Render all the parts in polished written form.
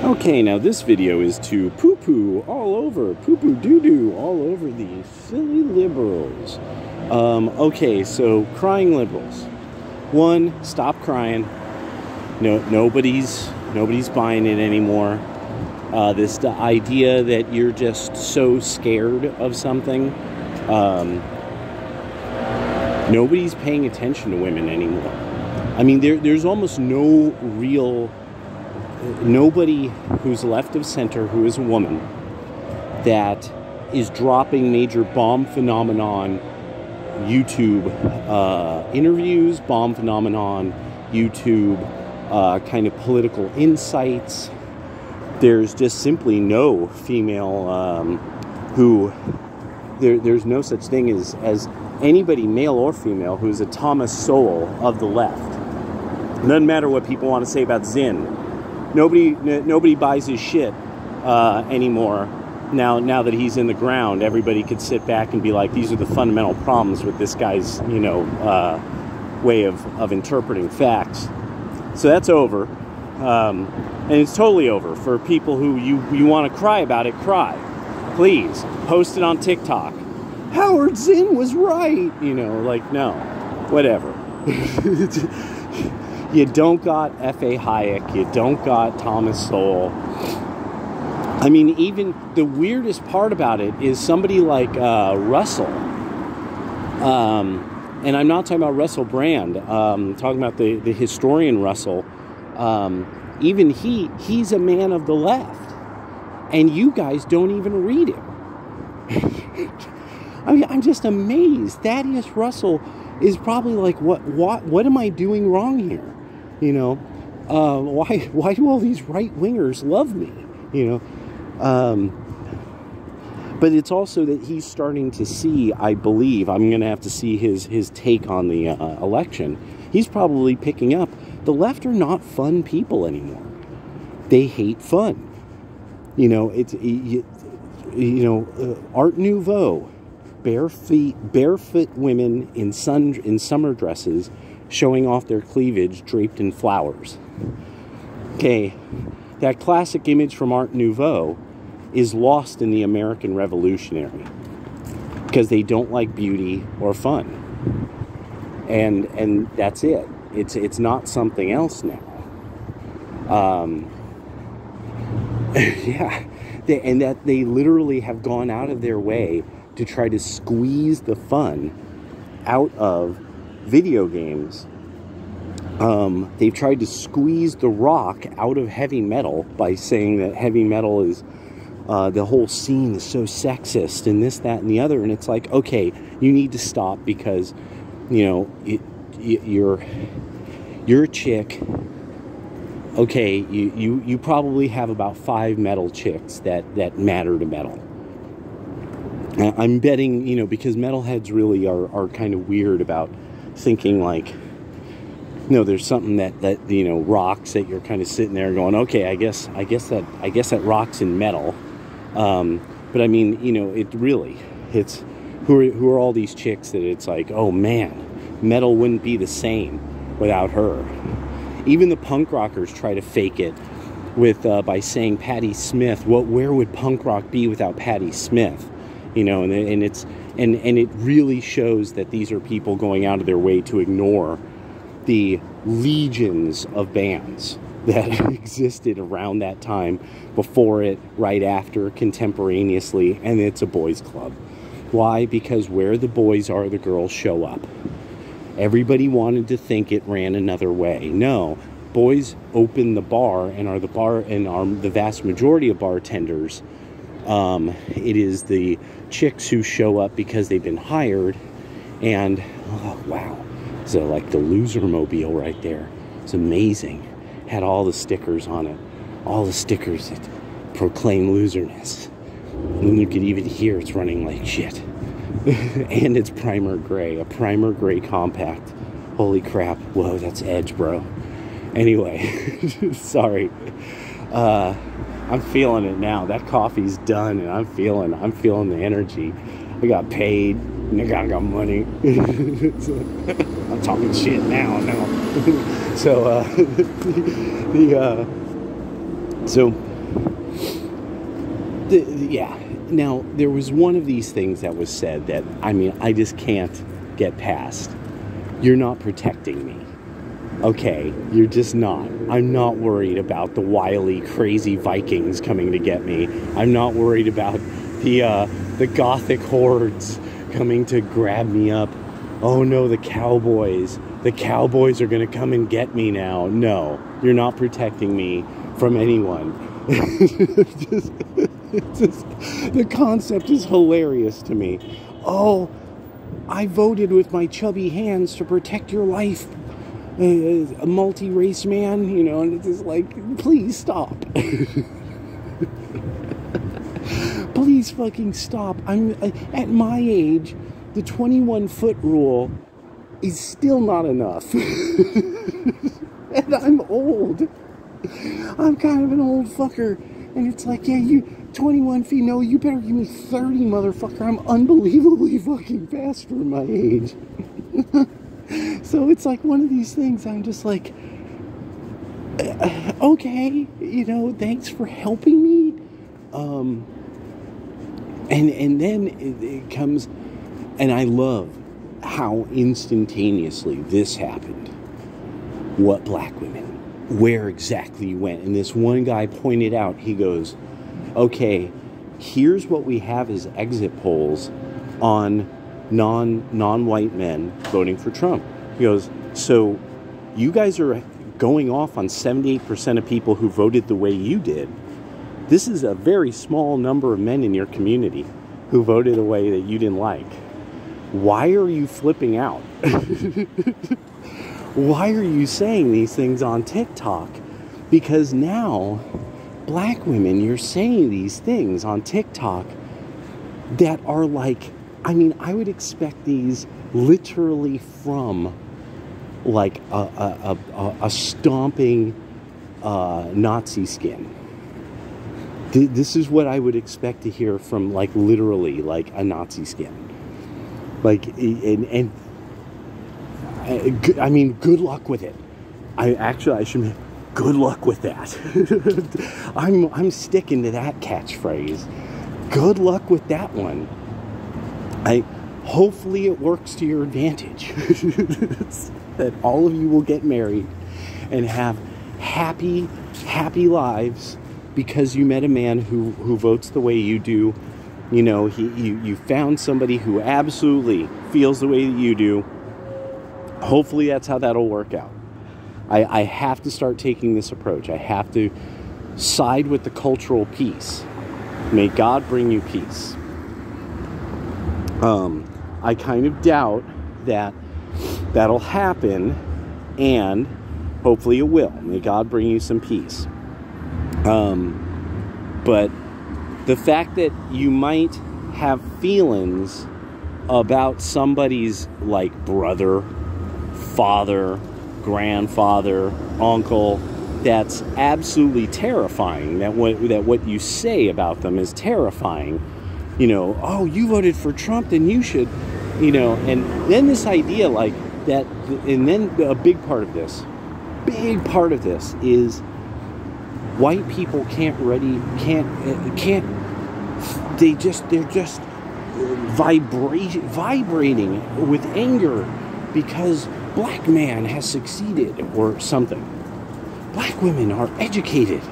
Okay, now this video is to poo-poo all over, poo-poo doo-doo all over these silly liberals. Okay, so crying liberals. One, stop crying. Nobody's buying it anymore. The idea that you're just so scared of something. Nobody's paying attention to women anymore. I mean, there's almost no real... Nobody who's left of center who is a woman that is dropping major bomb phenomenon YouTube interviews, bomb phenomenon YouTube kind of political insights. There's just simply no female who there's no such thing as anybody, male or female, who's a Thomas Sowell of the left. It doesn't matter what people want to say about Zinn. Nobody buys his shit anymore. Now that he's in the ground, everybody could sit back and be like, these are the fundamental problems with this guy's, way of interpreting facts. So that's over. And it's totally over. For people who you want to cry about it, cry. Please, post it on TikTok. Howard Zinn was right. No. Whatever. You don't got F.A. Hayek. You don't got Thomas Sowell. I mean, even the weirdest part about it is somebody like Russell. And I'm not talking about Russell Brand. I'm talking about the historian Russell. Even he's a man of the left. And you guys don't even read him. I mean, I'm just amazed. Thaddeus Russell is probably like, what am I doing wrong here? Why do all these right-wingers love me? But it's also that he's starting to see, I believe, I'm going to have to see his take on the election. He's probably picking up, the left are not fun people anymore. They hate fun. Art Nouveau, barefoot women in summer dresses showing off their cleavage draped in flowers. Okay, that classic image from Art Nouveau is lost in the American Revolutionary because they don't like beauty or fun, and that's it. It's not something else now. Yeah, and that they literally have gone out of their way to try to squeeze the fun out of video games. They've tried to squeeze the rock out of heavy metal by saying that heavy metal is the whole scene is so sexist and this, that, and the other. And it's like, okay, you need to stop because, you're a chick. Okay, you probably have about 5 metal chicks that matter to metal. I'm betting, because metalheads really are kind of weird about thinking like, there's something that rocks, that you're kind of sitting there going, okay, I guess that rocks in metal. But I mean, it's who are all these chicks that it's like, oh man, metal wouldn't be the same without her. Even the punk rockers try to fake it with by saying Patti Smith. Where would punk rock be without Patti Smith? And it really shows that these are people going out of their way to ignore the legions of bands that existed around that time, before it, right after, contemporaneously, and it's a boys' club. Why? Because where the boys are, the girls show up. Everybody wanted to think it ran another way. No, boys open the bar and are the vast majority of bartenders. It is the chicks who show up because they've been hired, and oh wow. So like the loser mobile right there. It's amazing. Had all the stickers on it. All the stickers that proclaim loserness. And you could even hear it's running like shit. And it's primer gray. A primer gray compact. Holy crap. Whoa, that's edge, bro. Anyway. Sorry. I'm feeling it now. That coffee's done and I'm feeling the energy. I got paid. Nigga, I got money. I'm talking shit now. So Yeah. Now, there was one of these things that was said that, I mean, I just can't get past. You're not protecting me. Okay, you're just not. I'm not worried about the wily, crazy Vikings coming to get me. I'm not worried about the gothic hordes coming to grab me up. Oh no, the Cowboys. The Cowboys are going to come and get me now. No, you're not protecting me from anyone. The concept is hilarious to me. Oh, I voted with my chubby hands to protect your life, a multi-race man, you know, and it's just like, please stop. Please fucking stop. I'm at my age, the 21-foot rule is still not enough. And I'm old. I'm kind of an old fucker. And it's like, yeah, you 21 feet, no, you better give me 30, motherfucker. I'm unbelievably fucking fast for my age. So it's like one of these things, I'm just like, okay, you know, thanks for helping me. And then it comes, and I love how instantaneously this happened. What black women? Where exactly you went? And this one guy pointed out, he goes, okay, here's what we have as exit polls on non-white men voting for Trump. He goes, so you guys are going off on 78% of people who voted the way you did. This is a very small number of men in your community who voted a way that you didn't like. Why are you flipping out? Why are you saying these things on TikTok? Because now, black women, you're saying these things on TikTok that are like, I mean, I would expect these literally from like a stomping Nazi skin. This is what I would expect to hear from, like, literally like a Nazi skin. Like, I mean, good luck with it. I should. Good luck with that. I'm sticking to that catchphrase. Good luck with that one. Hopefully it works to your advantage. That all of you will get married and have happy lives because you met a man who votes the way you do. You know, you found somebody who absolutely feels the way that you do. Hopefully that's how that'll work out. I have to start taking this approach. I have to side with the cultural peace. May God bring you peace. I kind of doubt that that'll happen, and hopefully it will. May God bring you some peace. But the fact that you might have feelings about somebody's, like, brother, father, grandfather, uncle, that's absolutely terrifying. That what you say about them is terrifying. You know, oh, you voted for Trump, then you should, you know. And then this idea, like, that, and then a big part of this is white people they're just vibrating with anger because black man has succeeded or something. Black women are educated.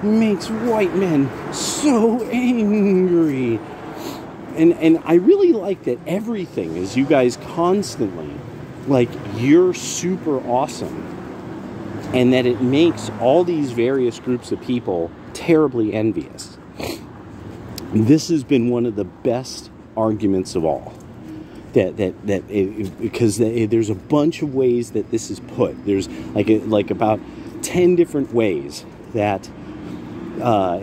Makes white men so angry. And I really like that everything is you guys constantly, like, you're super awesome. And that it makes all these various groups of people terribly envious. This has been one of the best arguments of all. Because there's a bunch of ways that this is put. There's like about 10 different ways that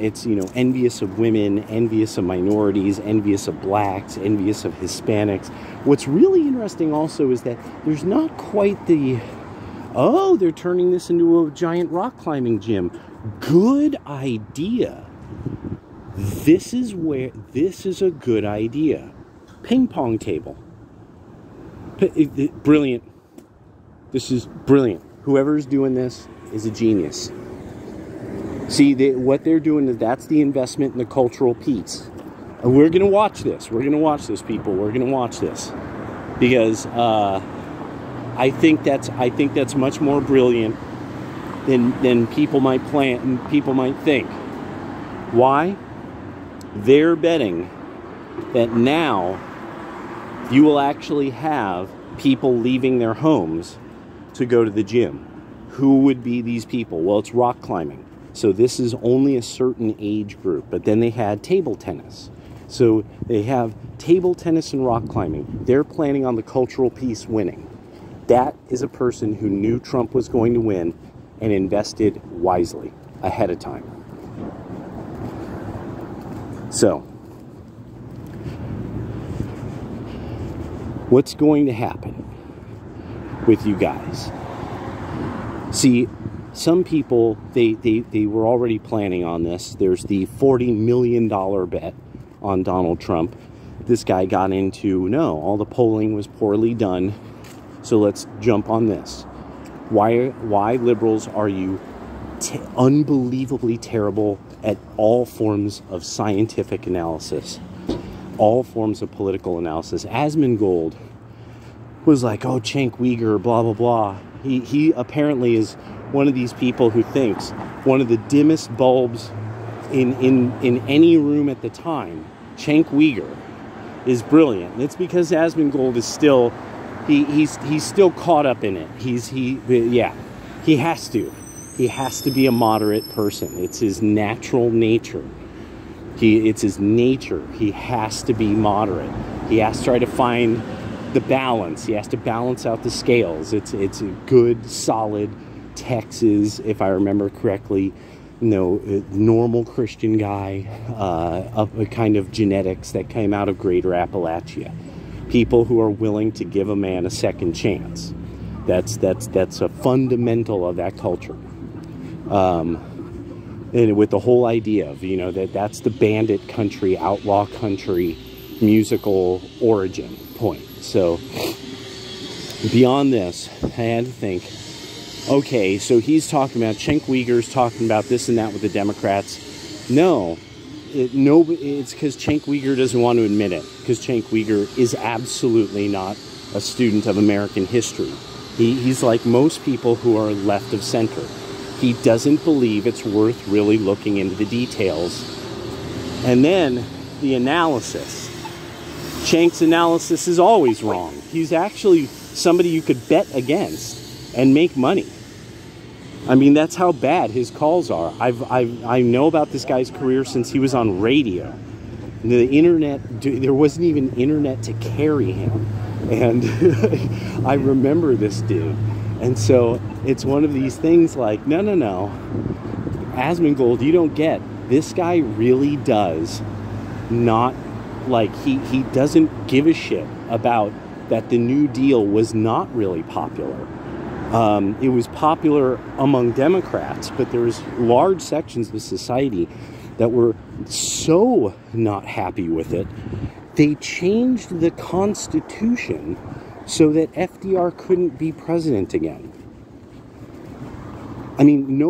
it's, you know, envious of women, envious of minorities, envious of blacks, envious of Hispanics. What's really interesting also is that there's not quite the, oh, they're turning this into a giant rock climbing gym. Good idea. This is a good idea. Ping pong table. Brilliant. This is brilliant. Whoever's doing this is a genius. See, what they're doing is that's the investment in the cultural piece. And we're going to watch this. We're going to watch this, people. We're going to watch this. Because I think that's much more brilliant than people might plan and people might think. Why? They're betting that now you will actually have people leaving their homes to go to the gym. Who would be these people? Well, it's rock climbing. So this is only a certain age group. But then they had table tennis. So they have table tennis and rock climbing. They're planning on the cultural piece winning. That is a person who knew Trump was going to win and invested wisely ahead of time. So, what's going to happen with you guys? See, some people, they were already planning on this. There's the $40 million bet on Donald Trump. This guy got into, no, all the polling was poorly done, so let's jump on this. Why liberals are you unbelievably terrible at all forms of scientific analysis, all forms of political analysis? Asmongold was like, oh, Cenk Uyghur, blah, blah, blah. He apparently is one of these people who thinks one of the dimmest bulbs in any room at the time, Cenk Uyghur, is brilliant. And it's because Asmongold is still, he's still caught up in it. He has to. He has to be a moderate person. It's his natural nature. It's his nature. He has to be moderate. He has to try to find the balance. He has to balance out the scales. It's a good, solid Texas, if I remember correctly, normal Christian guy, of a kind of genetics that came out of Greater Appalachia. People who are willing to give a man a second chance. That's a fundamental of that culture. And with the whole idea of, that's the bandit country, outlaw country, musical origin point. So, beyond this, I had to think, okay, so he's talking about, Cenk Uyghur's talking about this and that with the Democrats. No, it's because Cenk Uyghur doesn't want to admit it, because Cenk Uyghur is absolutely not a student of American history. He's like most people who are left of center. He doesn't believe it's worth really looking into the details. And then the analysis. Cenk's analysis is always wrong. He's actually somebody you could bet against and make money. I mean, that's how bad his calls are. I know about this guy's career since he was on radio. The internet, there wasn't even internet to carry him. And I remember this dude. And so it's one of these things like, no. Asmongold, you don't get. This guy really does not, like, he doesn't give a shit about that the New Deal was not really popular. It was popular among Democrats, but there was large sections of society that were so not happy with it, they changed the Constitution so that FDR couldn't be president again. I mean,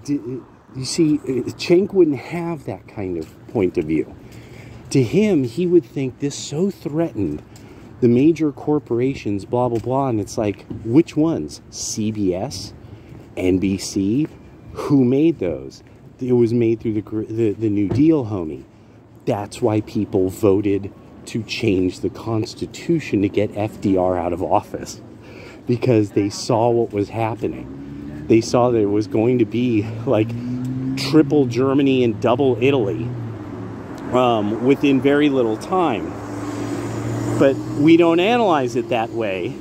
you see, Cenk wouldn't have that kind of point of view. To him, he would think this so threatened the major corporations, blah, blah, blah, and it's like, which ones? CBS? NBC? Who made those? It was made through the New Deal, homie. That's why people voted to change the Constitution to get FDR out of office, because they saw what was happening. They saw that it was going to be like triple Germany and double Italy within very little time. But we don't analyze it that way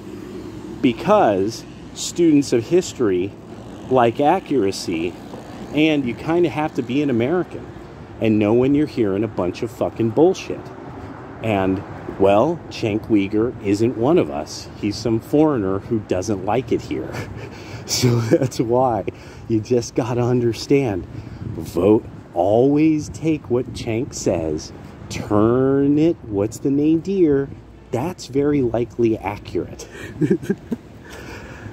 because students of history like accuracy, and you kind of have to be an American and know when you're hearing a bunch of fucking bullshit. And, well, Cenk Uyghur isn't one of us. He's some foreigner who doesn't like it here. So that's why you just got to understand. Vote. Always take what Cenk says. Turn it. What's the nadir? That's very likely accurate.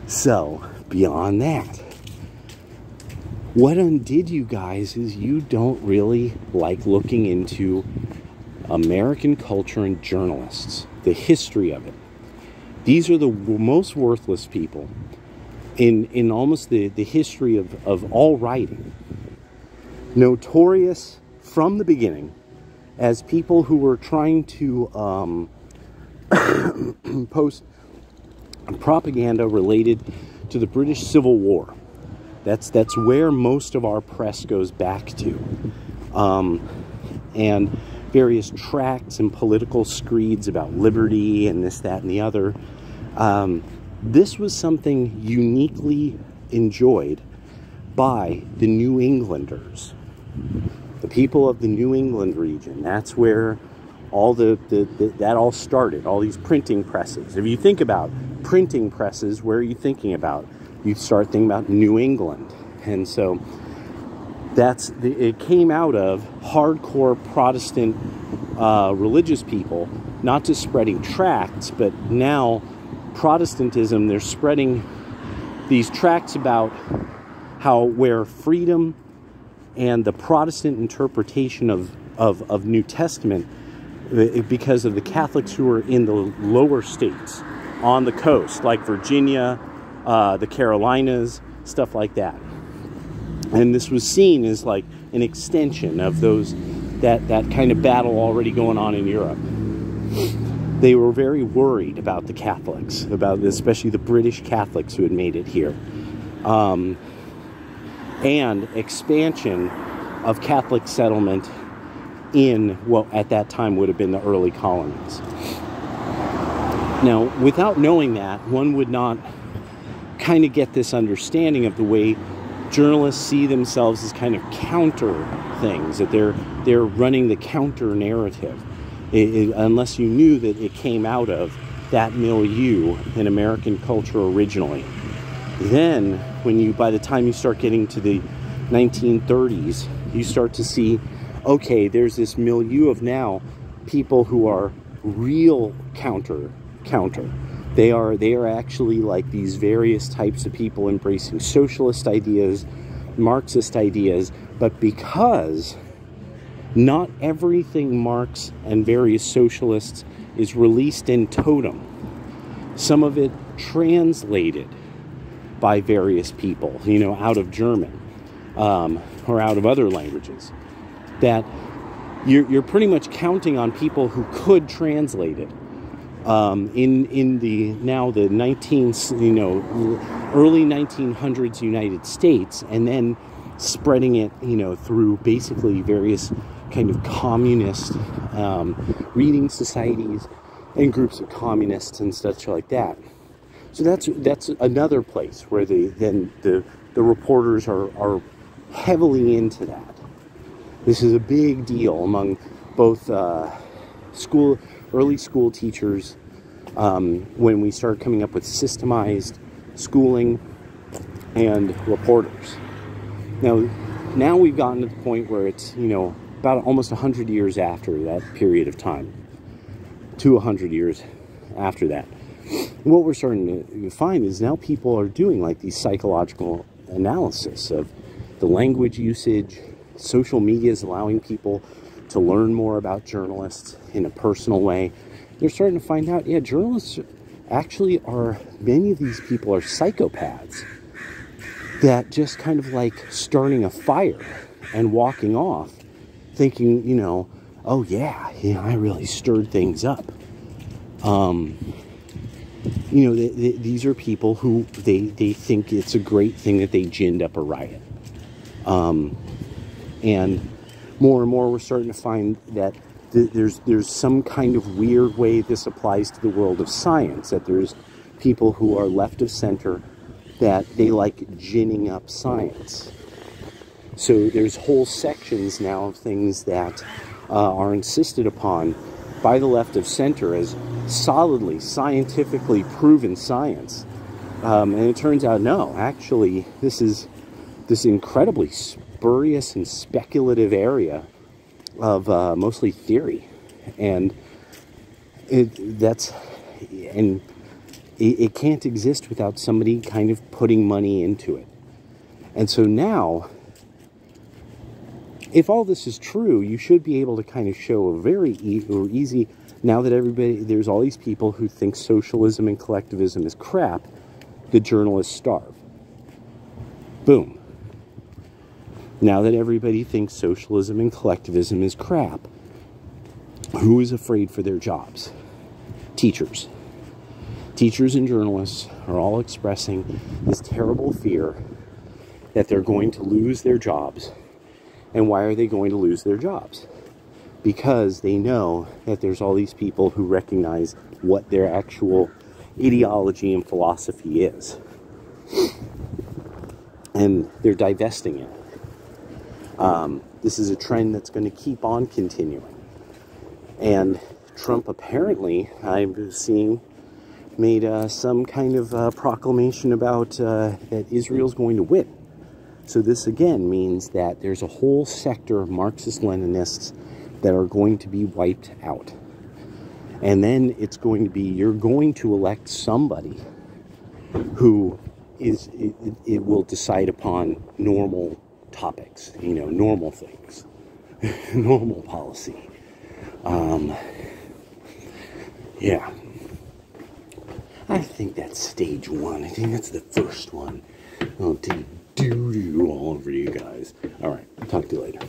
So, beyond that, What undid you guys is you don't really like looking into American culture and journalists, the history of it. These are the most worthless people in almost the history of all writing. Notorious from the beginning as people who were trying to post propaganda related to the British Civil War. That's where most of our press goes back to. And various tracts and political screeds about liberty and this, that, and the other. This was something uniquely enjoyed by the New Englanders, the people of the New England region. That's where all that all started, all these printing presses. If you think about printing presses, where are you thinking about? You start thinking about New England. And so it came out of hardcore Protestant religious people, not just spreading tracts, but now Protestantism, they're spreading these tracts about where freedom and the Protestant interpretation of New Testament, because of the Catholics who are in the lower states on the coast, like Virginia, the Carolinas, stuff like that. And this was seen as like an extension of that kind of battle already going on in Europe. They were very worried about the Catholics, about especially the British Catholics who had made it here. And expansion of Catholic settlement in what at that time would have been the early colonies. Now, without knowing that, one would not kind of get this understanding of the way journalists see themselves as kind of counter things, that they're running the counter narrative, unless you knew that it came out of that milieu in American culture originally. Then, by the time you start getting to the 1930s, you start to see, okay, there's this milieu of now people who are real counter. They are actually like these various types of people embracing socialist ideas, Marxist ideas, but because not everything Marx and various socialists is released in totem, some of it translated by various people, out of German or out of other languages, that you're pretty much counting on people who could translate it. In the early 1900s United States, and then spreading it, through basically various kind of communist reading societies and groups of communists and such like that. So that's another place where the reporters are heavily into that. This is a big deal among both early school teachers, when we started coming up with systemized schooling, and reporters. Now we've gotten to the point where it's, about almost 100 years after that period of time, to 100 years after that. What we're starting to find is now people are doing like these psychological analysis of the language usage. Social media is allowing people to learn more about journalists in a personal way. They're starting to find out, journalists actually many of these people are psychopaths that just kind of like starting a fire and walking off thinking, oh yeah, I really stirred things up. These are people who they think it's a great thing that they ginned up a riot. And more we're starting to find that there's some kind of weird way this applies to the world of science, that there's people who are left of center that they like ginning up science. So there's whole sections now of things that are insisted upon by the left of center as solidly, scientifically proven science. And it turns out, no, actually, this is this incredibly spurious and speculative area of mostly theory. And it can't exist without somebody kind of putting money into it. And so now if all this is true, you should be able to kind of show a very easy, now that there's all these people who think socialism and collectivism is crap, the journalists starve. Boom. Now that everybody thinks socialism and collectivism is crap, who is afraid for their jobs? Teachers. Teachers and journalists are all expressing this terrible fear that they're going to lose their jobs. And why are they going to lose their jobs? Because they know that there's all these people who recognize what their actual ideology and philosophy is. And they're divesting it. This is a trend that's going to keep on continuing. And Trump apparently, I'm seeing, made some kind of proclamation about that Israel's going to win. So this again means that there's a whole sector of Marxist-Leninists that are going to be wiped out. And then it's going to be, you're going to elect somebody who is, it will decide upon normal topics, you know, normal things, normal policy. Yeah. I think that's stage one. I think that's the first one. I'll do all over you guys. All right. Talk to you later.